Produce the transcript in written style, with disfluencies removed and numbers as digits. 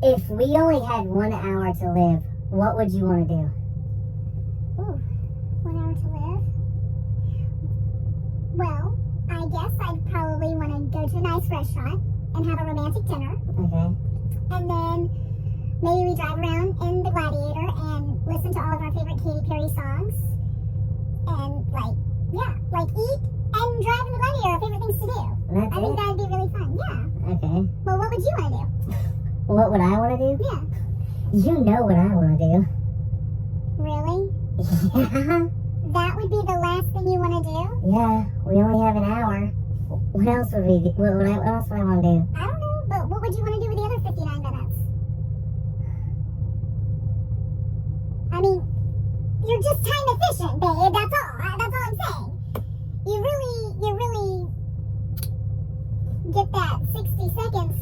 If we only had 1 hour to live, what would you want to do? Ooh, 1 hour to live? Well, I guess I'd probably want to go to a nice restaurant and have a romantic dinner. Okay. And then maybe we drive around in the Gladiator and listen to all of our favorite Katy Perry songs. And eat and drive in the Gladiator, our favorite things to do. That's I think it? that would be really fun, yeah. Okay. Well, what would you want to do? What would I want to do? Yeah. You know what I want to do. Really? Yeah. That would be the last thing you want to do? Yeah. We only have an hour. What else would we do? What else would I want to do? I don't know, but what would you want to do with the other 59 minutes? I mean, you're just time efficient, babe. That's all. That's all I'm saying. You really get that 60 seconds.